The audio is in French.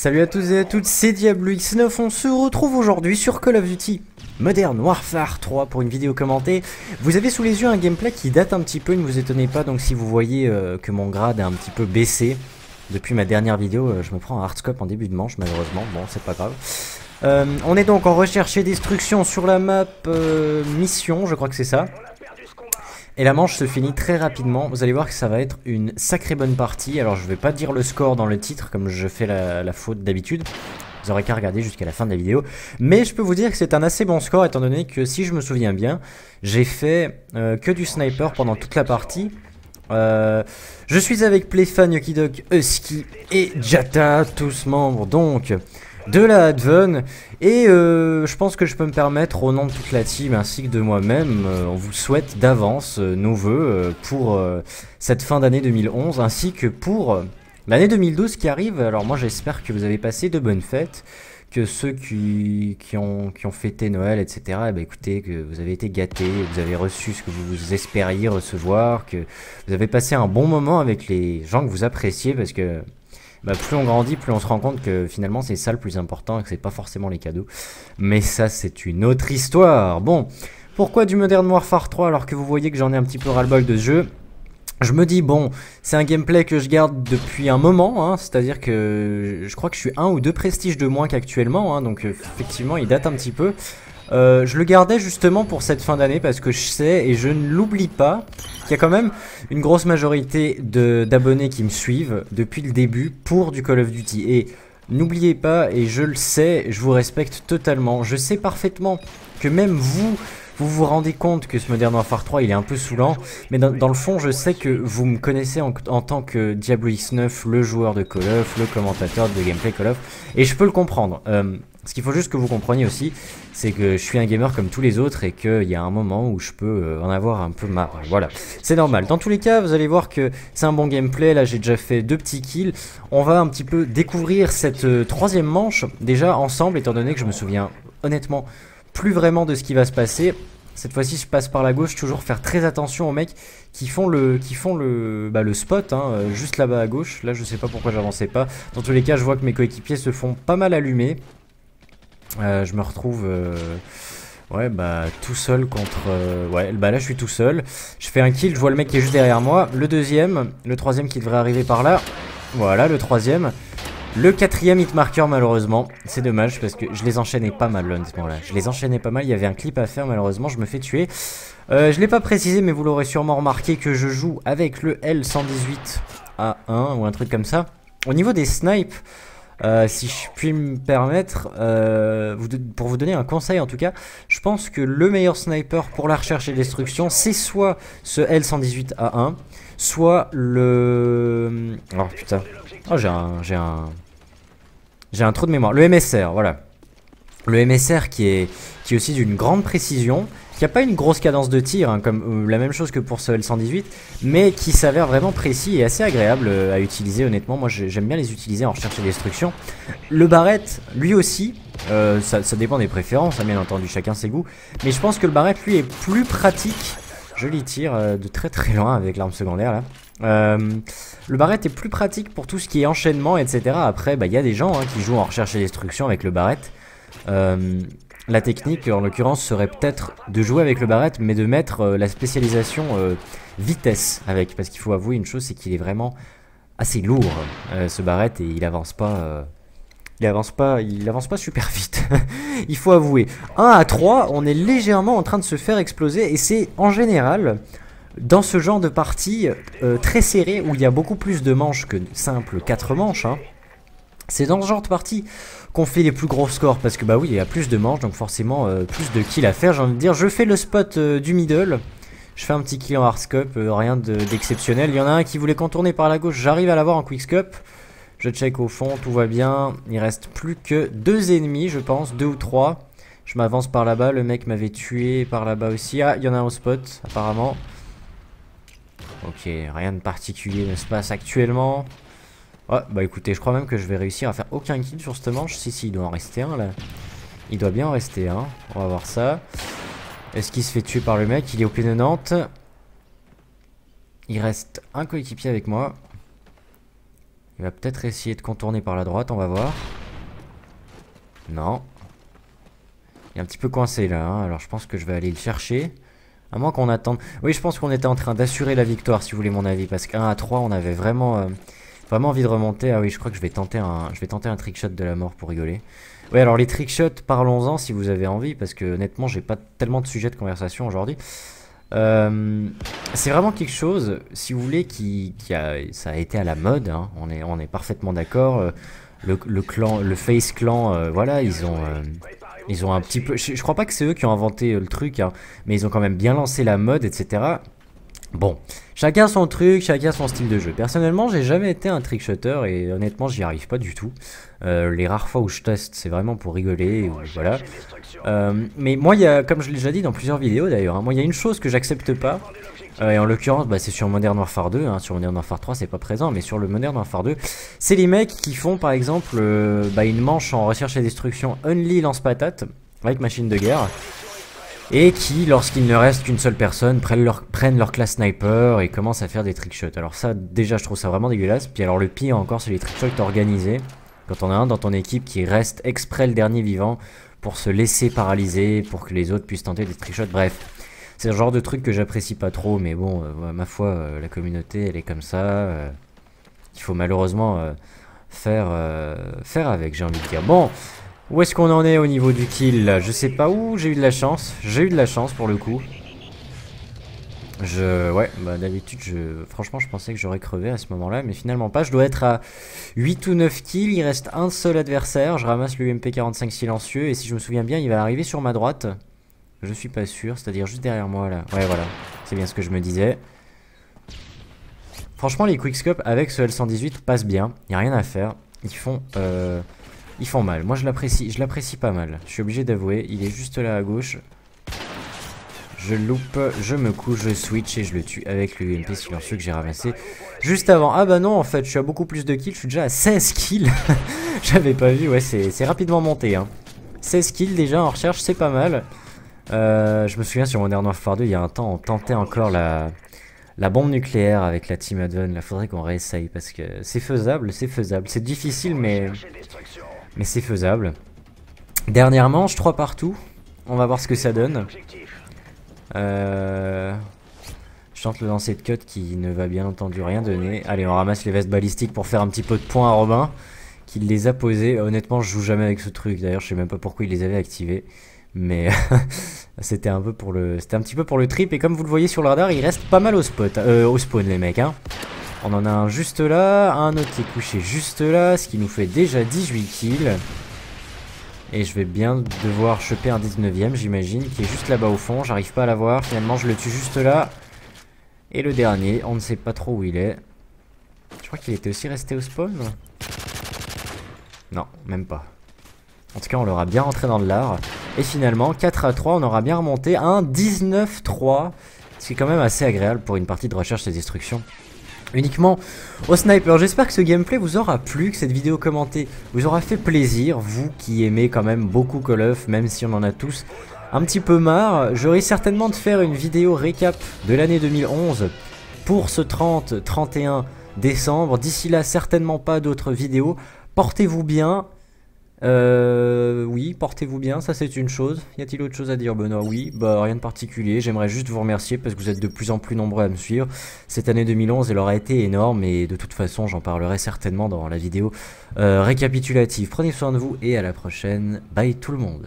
Salut à tous et à toutes, c'est Diablo X9, on se retrouve aujourd'hui sur Call of Duty Modern Warfare 3 pour une vidéo commentée. Vous avez sous les yeux un gameplay qui date un petit peu, ne vous étonnez pas, donc si vous voyez que mon grade a un petit peu baissé depuis ma dernière vidéo, je me prends un hardscope en début de manche malheureusement, bon c'est pas grave. On est donc en recherche et destruction sur la map mission, je crois que c'est ça. Et la manche se finit très rapidement, vous allez voir que ça va être une sacrée bonne partie. Alors je vais pas dire le score dans le titre comme je fais la faute d'habitude, vous aurez qu'à regarder jusqu'à la fin de la vidéo. Mais je peux vous dire que c'est un assez bon score étant donné que si je me souviens bien, j'ai fait que du sniper pendant toute la partie. Je suis avec Playfan, Yokidok, Husky et Jata, tous membres donc de la Adven, et je pense que je peux me permettre au nom de toute la team ainsi que de moi-même, on vous souhaite d'avance nos vœux pour cette fin d'année 2011 ainsi que pour l'année 2012 qui arrive. Alors moi j'espère que vous avez passé de bonnes fêtes, que ceux qui ont fêté Noël etc, eh ben, écoutez, que vous avez été gâtés, vous avez reçu ce que vous espériez recevoir, que vous avez passé un bon moment avec les gens que vous appréciez, parce que bah, plus on grandit, plus on se rend compte que finalement c'est ça le plus important et que c'est pas forcément les cadeaux. Mais ça c'est une autre histoire. Bon, pourquoi du Modern Warfare 3 alors que vous voyez que j'en ai un petit peu ras-le-bol de ce jeu? Je me dis bon, c'est un gameplay que je garde depuis un moment, hein, c'est-à-dire que je crois que je suis 1 ou 2 prestiges de moins qu'actuellement, hein, donc effectivement il date un petit peu. Je le gardais justement pour cette fin d'année parce que je sais et je ne l'oublie pas qu'il y a quand même une grosse majorité d'abonnés qui me suivent depuis le début pour du Call of Duty. Et n'oubliez pas, et je le sais, je vous respecte totalement, je sais parfaitement que même vous vous rendez compte que ce Modern Warfare 3 il est un peu saoulant, mais dans le fond je sais que vous me connaissez en tant que Diablo X9, le joueur de Call of, le commentateur de gameplay Call of, et je peux le comprendre. Ce qu'il faut juste que vous compreniez aussi, c'est que je suis un gamer comme tous les autres et qu'il y a un moment où je peux en avoir un peu marre. Voilà, c'est normal. Dans tous les cas, vous allez voir que c'est un bon gameplay. Là, j'ai déjà fait 2 petits kills. On va un petit peu découvrir cette troisième manche déjà ensemble, étant donné que je me souviens honnêtement plus vraiment de ce qui va se passer. Cette fois-ci, je passe par la gauche, toujours faire très attention aux mecs qui font le spot, hein, juste là-bas à gauche. Là, je sais pas pourquoi j'avançais pas. Dans tous les cas, je vois que mes coéquipiers se font pas mal allumer. Je me retrouve ouais bah tout seul contre ouais bah là je suis tout seul. Je fais un kill, je vois le mec qui est juste derrière moi. Le deuxième, le troisième qui devrait arriver par là. Voilà le troisième. Le quatrième hitmarker malheureusement. C'est dommage parce que je les enchaînais pas mal honnêtement là. Je les enchaînais pas mal, il y avait un clip à faire, malheureusement je me fais tuer. Je l'ai pas précisé mais vous l'aurez sûrement remarqué que je joue avec le L118A1 ou un truc comme ça. Au niveau des snipes, si je puis me permettre, pour vous donner un conseil en tout cas, je pense que le meilleur sniper pour la recherche et destruction, c'est soit ce L118A1, soit le... Oh putain, oh, j'ai un trou de mémoire, le MSR, voilà. Le MSR qui est aussi d'une grande précision, qui n'a pas une grosse cadence de tir, hein, comme la même chose que pour ce L118, mais qui s'avère vraiment précis et assez agréable à utiliser honnêtement. Moi j'aime bien les utiliser en recherche et destruction. Le Barrett, lui aussi, ça dépend des préférences, hein, bien entendu, chacun ses goûts, mais je pense que le Barrett lui est plus pratique. Joli tir de très très loin avec l'arme secondaire là. Le Barrett est plus pratique pour tout ce qui est enchaînement etc. Après bah, y a des gens hein, qui jouent en recherche et destruction avec le Barrett. La technique en l'occurrence serait peut-être de jouer avec le Barrett mais de mettre la spécialisation vitesse avec, parce qu'il faut avouer une chose, c'est qu'il est vraiment assez lourd ce Barrett, et il avance pas super vite. Il faut avouer. 1 à 3, on est légèrement en train de se faire exploser, et c'est en général dans ce genre de partie très serré où il y a beaucoup plus de manches que simple 4 manches, hein. C'est dans ce genre de partie qu'on fait les plus gros scores, parce que bah oui il y a plus de manches, donc forcément plus de kills à faire. J'ai envie de dire, je fais le spot du middle, je fais un petit kill en hardscope, rien d'exceptionnel. Il y en a un qui voulait contourner par la gauche, j'arrive à l'avoir en quickscope. Je check au fond, tout va bien, il reste plus que 2 ennemis je pense, 2 ou 3. Je m'avance par là-bas, le mec m'avait tué par là-bas aussi. Ah il y en a un au spot apparemment. Ok, rien de particulier ne se passe actuellement. Ouais, bah écoutez, je crois même que je vais réussir à faire aucun kill sur cette manche. Si, il doit en rester un là. Il doit bien en rester un. On va voir ça. Est-ce qu'il se fait tuer par le mec? Il est au P90. Il reste un coéquipier avec moi. Il va peut-être essayer de contourner par la droite, on va voir. Non. Il est un petit peu coincé là, hein. Alors je pense que je vais aller le chercher. À moins qu'on attende. Oui, je pense qu'on était en train d'assurer la victoire, si vous voulez mon avis. Parce qu'un à 3, on avait vraiment, vraiment envie de remonter. Ah oui, je crois que je vais tenter un trickshot de la mort pour rigoler. Oui, alors les trickshots, parlons-en si vous avez envie. Parce que honnêtement, j'ai pas tellement de sujets de conversation aujourd'hui. C'est vraiment quelque chose, si vous voulez, ça a été à la mode, hein. On est parfaitement d'accord. Le clan, le Face Clan, voilà, ils ont un petit peu. Je crois pas que c'est eux qui ont inventé le truc, hein, mais ils ont quand même bien lancé la mode, etc. Bon, chacun son truc, chacun son style de jeu. Personnellement, j'ai jamais été un trickshotter et honnêtement, j'y arrive pas du tout. Les rares fois où je teste, c'est vraiment pour rigoler, voilà. Mais moi, il y a, comme je l'ai déjà dit dans plusieurs vidéos d'ailleurs, hein, moi, il y a une chose que j'accepte pas. Et en l'occurrence, bah, c'est sur Modern Warfare 2, hein, sur Modern Warfare 3 c'est pas présent, mais sur le Modern Warfare 2, c'est les mecs qui font par exemple une manche en recherche et destruction Only lance-patate, avec machine de guerre, et qui, lorsqu'il ne reste qu'une seule personne, prennent leur classe sniper et commencent à faire des trickshots. Alors ça, déjà, je trouve ça vraiment dégueulasse. Puis alors le pire encore, c'est les trickshots organisés, quand on a un dans ton équipe qui reste exprès le dernier vivant pour se laisser paralyser, pour que les autres puissent tenter des trickshots, bref. C'est le genre de truc que j'apprécie pas trop, mais bon, ma foi, la communauté, elle est comme ça. Il faut malheureusement faire avec, j'ai envie de dire. Bon, où est-ce qu'on en est au niveau du kill là? Je sais pas où, j'ai eu de la chance. J'ai eu de la chance pour le coup. Ouais, bah d'habitude, franchement, je pensais que j'aurais crevé à ce moment-là, mais finalement pas. Je dois être à 8 ou 9 kills, il reste un seul adversaire. Je ramasse le UMP45 silencieux, et si je me souviens bien, il va arriver sur ma droite. Je suis pas sûr, c'est-à-dire juste derrière moi là. Ouais, voilà, c'est bien ce que je me disais. Franchement, les quickscope avec ce L118 passent bien. Il n'y a rien à faire. Ils font mal. Moi, je l'apprécie pas mal. Je suis obligé d'avouer. Il est juste là à gauche. Je loupe, je me couche, je switch et je le tue avec le UMP silencieux que j'ai ramassé juste avant. Ah bah non, en fait, je suis à beaucoup plus de kills. Je suis déjà à 16 kills. J'avais pas vu. Ouais, c'est rapidement monté, hein. 16 kills déjà en recherche, c'est pas mal. Je me souviens sur Modern Warfare 2, il y a un temps, on tentait encore la bombe nucléaire avec la Team Advent. Là, faudrait qu'on réessaye parce que c'est faisable, c'est faisable. C'est difficile, mais c'est faisable. Dernière manche, 3 partout. On va voir ce que ça donne. Je tente le lancer de cut qui ne va bien entendu rien donner. Allez, on ramasse les vestes balistiques pour faire un petit peu de points à Robin, qui les a posés. Honnêtement, je joue jamais avec ce truc. D'ailleurs, je sais même pas pourquoi il les avait activés. Mais c'était un petit peu pour le trip. Et comme vous le voyez sur le radar, il reste pas mal au spawn les mecs, hein. On en a un juste là, un autre qui est couché juste là, ce qui nous fait déjà 18 kills. Et je vais bien devoir choper un 19ème, j'imagine, qui est juste là-bas au fond. J'arrive pas à l'avoir, finalement je le tue juste là. Et le dernier, on ne sait pas trop où il est. Je crois qu'il était aussi resté au spawn. Non, même pas. En tout cas, on l'aura bien rentré dans le lard. Et finalement, 4 à 3, on aura bien remonté un 19-3. Ce qui est quand même assez agréable pour une partie de recherche et destruction. Uniquement au sniper. J'espère que ce gameplay vous aura plu, que cette vidéo commentée vous aura fait plaisir. Vous qui aimez quand même beaucoup Call of, même si on en a tous un petit peu marre. J'aurai certainement de faire une vidéo récap de l'année 2011 pour ce 30-31 décembre. D'ici là, certainement pas d'autres vidéos. Portez-vous bien. Oui, portez-vous bien, ça c'est une chose. Y a-t-il autre chose à dire, Benoît? Oui, bah rien de particulier. J'aimerais juste vous remercier parce que vous êtes de plus en plus nombreux à me suivre. Cette année 2011, elle aura été énorme et de toute façon, j'en parlerai certainement dans la vidéo récapitulative. Prenez soin de vous et à la prochaine. Bye tout le monde.